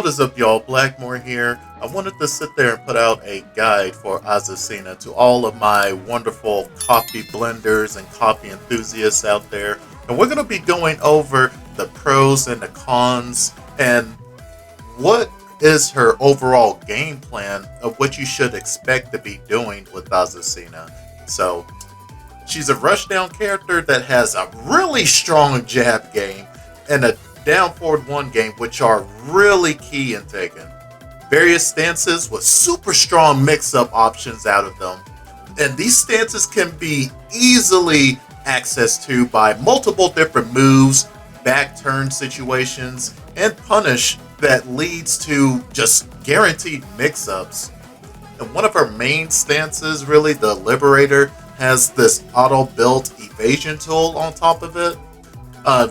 What is up, y'all? Blackmore here. I wanted to sit there and put out a guide for Azucena to all of my wonderful coffee blenders and coffee enthusiasts out there. And we're going to be going over the pros and the cons and what is her overall game plan of what you should expect to be doing with Azucena. So, she's a rushdown character that has a really strong jab game and a down forward one game, which are really key in Tekken. Various stances with super strong mix-up options out of them. And these stances can be easily accessed to by multiple different moves, back turn situations, and punish that leads to just guaranteed mix-ups. And one of her main stances, really, the Liberator, has this auto-built evasion tool on top of it.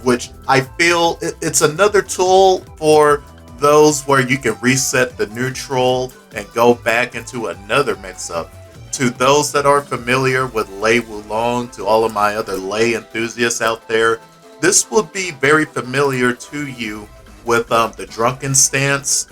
Which I feel it's another tool for those where you can reset the neutral and go back into another mix-up. To those that are familiar with Lei Wulong, to all of my other Lei enthusiasts out there, this will be very familiar to you with the Drunken Stance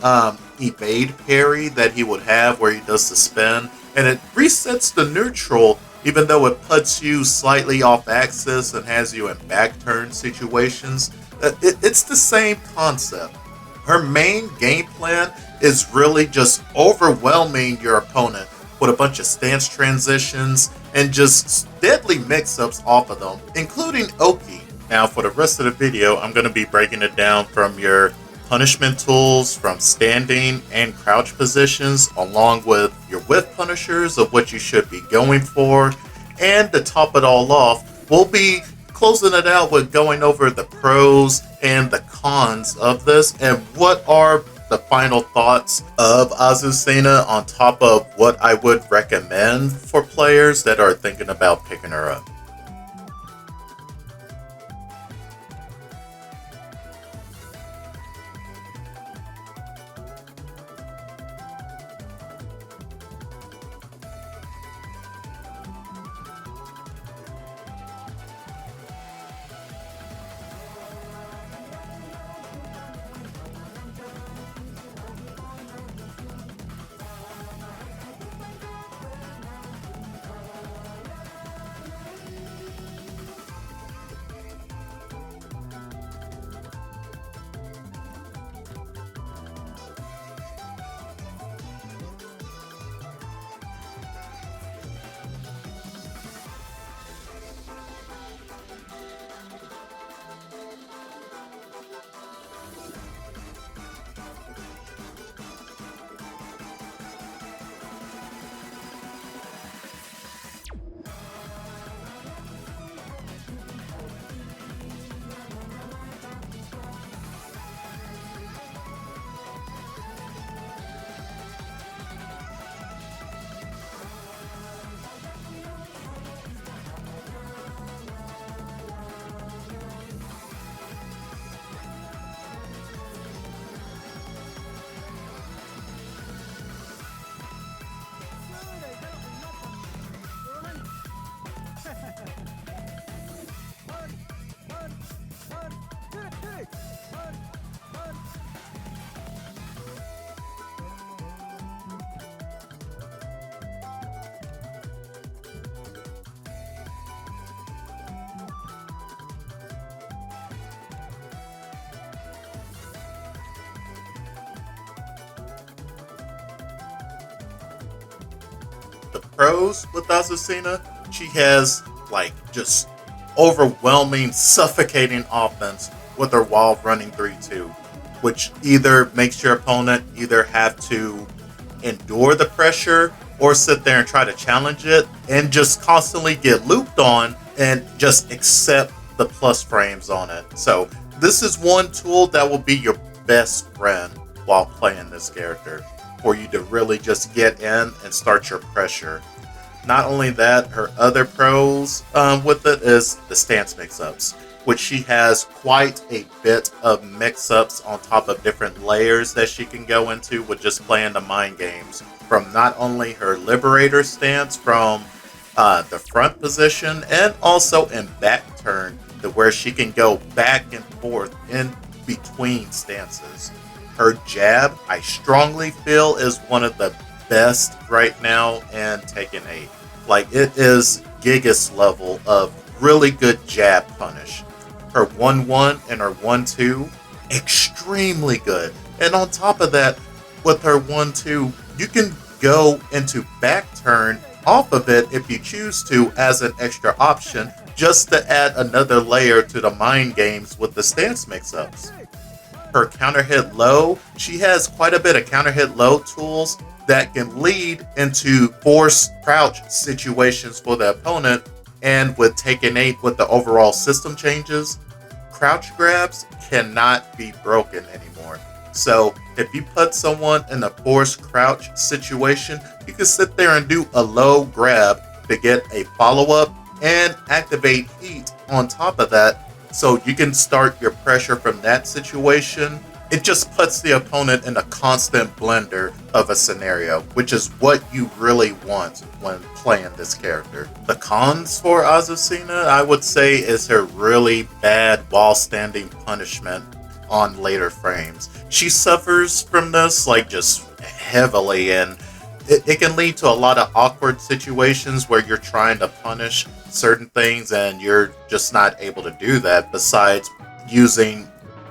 evade parry that he would have where he does the spin, and it resets the neutral even though it puts you slightly off axis and has you in back turn situations. It's the same concept. Her main game plan is really just overwhelming your opponent with a bunch of stance transitions and just deadly mix-ups off of them, including Oki. Now for the rest of the video, I'm going to be breaking it down from your punishment tools, from standing and crouch positions, along with your Whiff Punishers of what you should be going for. And to top it all off, we'll be closing it out with going over the pros and the cons of this and what are the final thoughts of Azucena on top of what I would recommend for players that are thinking about picking her up. The pros with Azucena, she has like just overwhelming, suffocating offense with her while running 3-2, which either makes your opponent either have to endure the pressure or sit there and try to challenge it and just constantly get looped on and just accept the plus frames on it. So this is one tool that will be your best friend while playing this character, for you to really just get in and start your pressure. Not only that, her other pros with it is the stance mix-ups, which she has quite a bit of mix-ups on top of different layers that she can go into with just playing the mind games. From not only her Liberator stance from the front position and also in back turn, to where she can go back and forth in between stances. Her jab, I strongly feel, is one of the best right now in Tekken 8. Like, it is Gigas level of really good jab punish. Her 1-1 and her 1-2, extremely good. And on top of that, with her 1-2, you can go into back turn off of it if you choose to as an extra option, just to add another layer to the mind games with the stance mix-ups. Her counter hit low, she has quite a bit of counter hit low tools that can lead into forced crouch situations for the opponent. And with Tekken 8, with the overall system changes, crouch grabs cannot be broken anymore. So if you put someone in a forced crouch situation, you can sit there and do a low grab to get a follow-up and activate heat on top of that, so you can start your pressure from that situation. It just puts the opponent in a constant blender of a scenario, which is what you really want when playing this character. The cons for Azucena, I would say, is her really bad wall standing punishment on later frames. She suffers from this like just heavily, and it can lead to a lot of awkward situations where you're trying to punish certain things and you're just not able to do that, besides using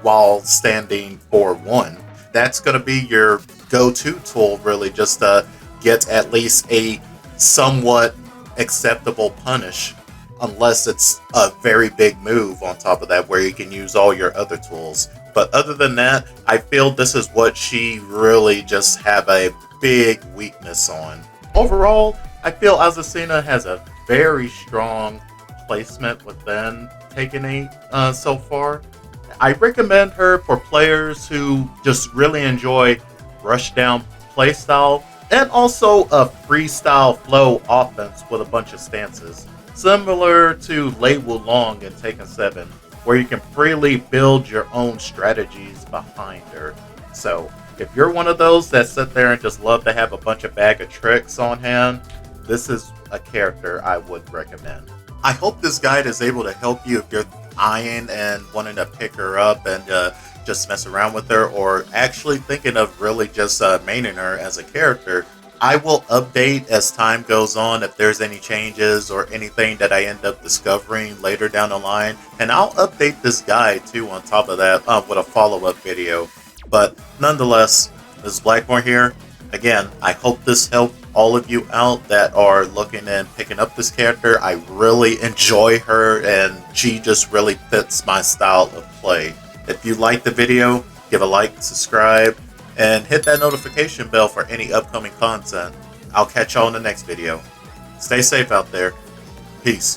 while standing for 1. That's going to be your go-to tool, really, just to get at least a somewhat acceptable punish, unless it's a very big move on top of that where you can use all your other tools. But other than that, I feel this is what she really just have a big weakness on. Overall, I feel Azucena has a very strong placement within Tekken 8 so far. I recommend her for players who just really enjoy rushdown playstyle and also a freestyle flow offense with a bunch of stances, similar to Lei Wulong in Tekken 7, where you can freely build your own strategies behind her. So if you're one of those that sit there and just love to have a bunch of bag of tricks on hand, this is a character I would recommend. I hope this guide is able to help you if you're eyeing and wanting to pick her up and just mess around with her, or actually thinking of really just maining her as a character. I will update as time goes on if there's any changes or anything that I end up discovering later down the line, and I'll update this guide too on top of that with a follow-up video. But nonetheless, this is Blackmore here. Again, I hope this helped all of you out that are looking and picking up this character. I really enjoy her, and she just really fits my style of play. If you liked the video, give a like, subscribe, and hit that notification bell for any upcoming content. I'll catch y'all in the next video. Stay safe out there. Peace.